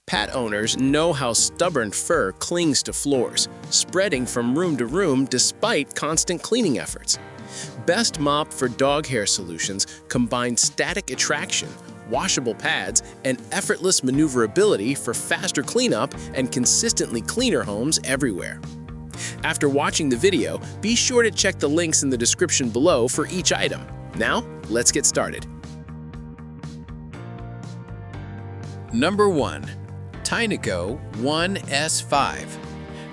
Pet owners know how stubborn fur clings to floors, spreading from room to room despite constant cleaning efforts. Best Mop for Dog Hair Solutions combines static attraction, washable pads, and effortless maneuverability for faster cleanup and consistently cleaner homes everywhere. After watching the video, be sure to check the links in the description below for each item. Now, let's get started. Number 1. Tineco ONE S5.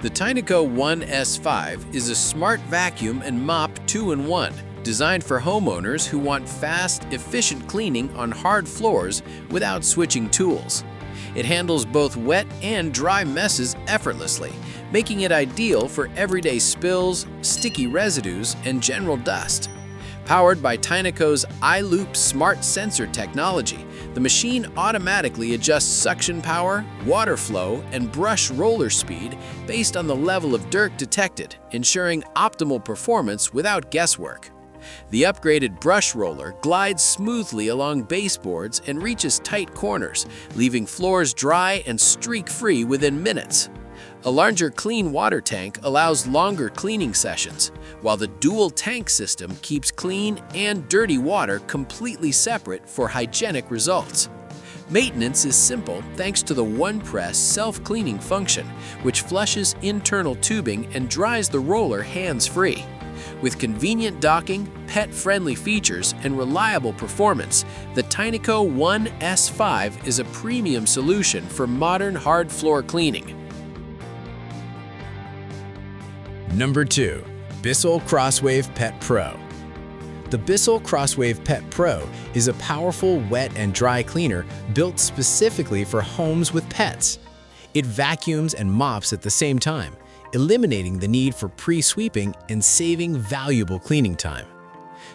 The Tineco ONE S5 is a smart vacuum and mop 2-in-1, designed for homeowners who want fast, efficient cleaning on hard floors without switching tools. It handles both wet and dry messes effortlessly, making it ideal for everyday spills, sticky residues, and general dust. Powered by Tineco's iLoop smart sensor technology, the machine automatically adjusts suction power, water flow, and brush roller speed based on the level of dirt detected, ensuring optimal performance without guesswork. The upgraded brush roller glides smoothly along baseboards and reaches tight corners, leaving floors dry and streak-free within minutes. A larger clean water tank allows longer cleaning sessions, while the dual tank system keeps clean and dirty water completely separate for hygienic results. Maintenance is simple thanks to the one-press self-cleaning function, which flushes internal tubing and dries the roller hands-free. With convenient docking, pet-friendly features, and reliable performance, the Tineco ONE S5 is a premium solution for modern hard floor cleaning. Number 2. BISSELL Crosswave Pet Pro. The BISSELL Crosswave Pet Pro is a powerful wet and dry cleaner built specifically for homes with pets. It vacuums and mops at the same time, eliminating the need for pre-sweeping and saving valuable cleaning time.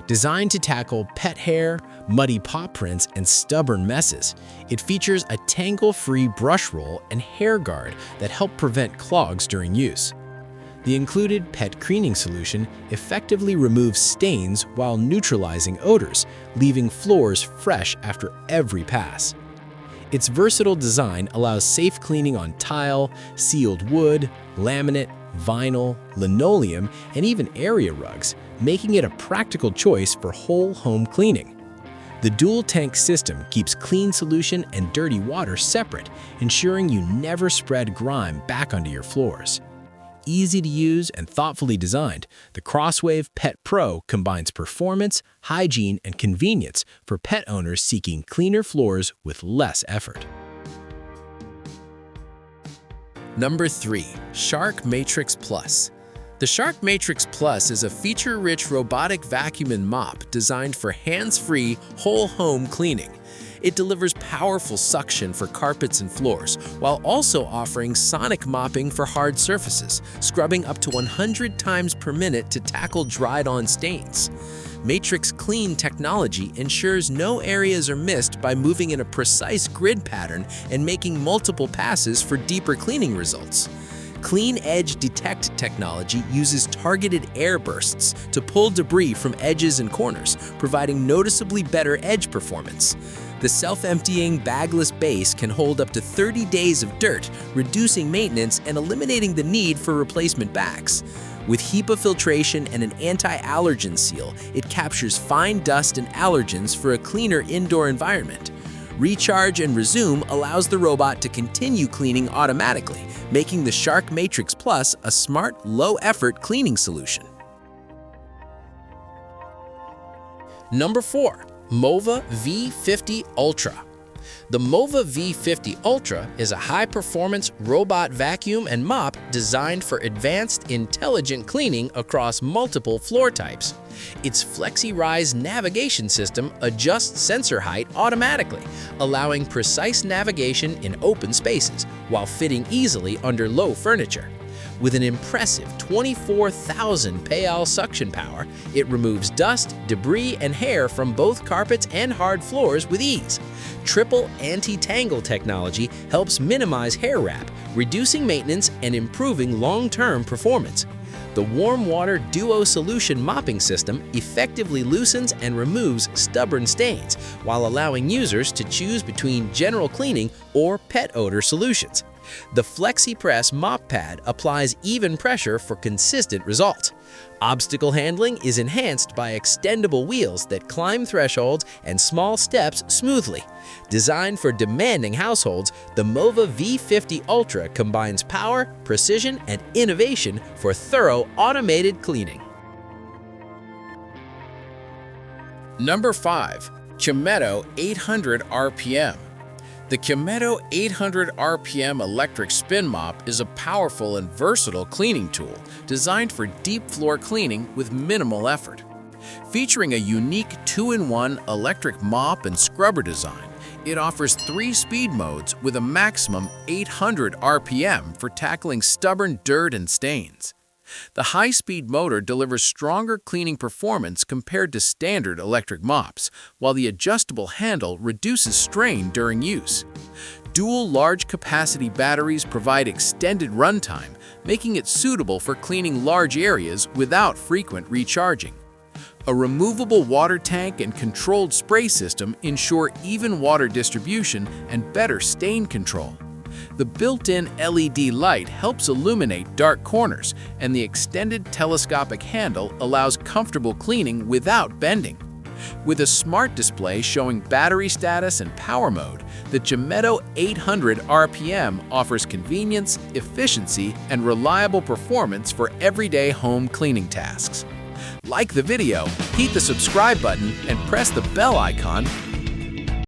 Designed to tackle pet hair, muddy paw prints, and stubborn messes, it features a tangle-free brush roll and hair guard that help prevent clogs during use. The included pet cleaning solution effectively removes stains while neutralizing odors, leaving floors fresh after every pass. Its versatile design allows safe cleaning on tile, sealed wood, laminate, vinyl, linoleum, and even area rugs, making it a practical choice for whole home cleaning. The dual tank system keeps clean solution and dirty water separate, ensuring you never spread grime back onto your floors. Easy to use and thoughtfully designed, the Crosswave Pet Pro combines performance, hygiene, and convenience for pet owners seeking cleaner floors with less effort. Number 3. Shark Matrix Plus. The Shark Matrix Plus is a feature-rich robotic vacuum and mop designed for hands-free, whole-home cleaning. It delivers powerful suction for carpets and floors, while also offering sonic mopping for hard surfaces, scrubbing up to 100 times per minute to tackle dried-on stains. Matrix Clean technology ensures no areas are missed by moving in a precise grid pattern and making multiple passes for deeper cleaning results. Clean Edge Detect technology uses targeted air bursts to pull debris from edges and corners, providing noticeably better edge performance. The self-emptying bagless base can hold up to 30 days of dirt, reducing maintenance and eliminating the need for replacement bags. With HEPA filtration and an anti-allergen seal, it captures fine dust and allergens for a cleaner indoor environment. Recharge and Resume allows the robot to continue cleaning automatically, making the Shark Matrix Plus a smart, low-effort cleaning solution. Number 4. Mova V50 Ultra. The Mova V50 Ultra is a high-performance robot vacuum and mop designed for advanced, intelligent cleaning across multiple floor types. Its FlexiRise navigation system adjusts sensor height automatically, allowing precise navigation in open spaces while fitting easily under low furniture. With an impressive 24,000 PA suction power, it removes dust, debris, and hair from both carpets and hard floors with ease. Triple anti-tangle technology helps minimize hair wrap, reducing maintenance and improving long-term performance. The warm water duo solution mopping system effectively loosens and removes stubborn stains while allowing users to choose between general cleaning or pet odor solutions. The FlexiPress mop pad applies even pressure for consistent results. Obstacle handling is enhanced by extendable wheels that climb thresholds and small steps smoothly. Designed for demanding households, the Mova V50 Ultra combines power, precision, and innovation for thorough automated cleaning. Number 5. Qimedo 800 RPM. The Qimedo 800 RPM electric spin mop is a powerful and versatile cleaning tool designed for deep floor cleaning with minimal effort. Featuring a unique 2-in-1 electric mop and scrubber design, it offers 3 speed modes with a maximum 800 RPM for tackling stubborn dirt and stains. The high-speed motor delivers stronger cleaning performance compared to standard electric mops, while the adjustable handle reduces strain during use. Dual large-capacity batteries provide extended runtime, making it suitable for cleaning large areas without frequent recharging. A removable water tank and controlled spray system ensure even water distribution and better stain control. The built-in LED light helps illuminate dark corners, and the extended telescopic handle allows comfortable cleaning without bending. With a smart display showing battery status and power mode, the Qimedo 800 RPM offers convenience, efficiency, and reliable performance for everyday home cleaning tasks. Like the video, hit the subscribe button, and press the bell icon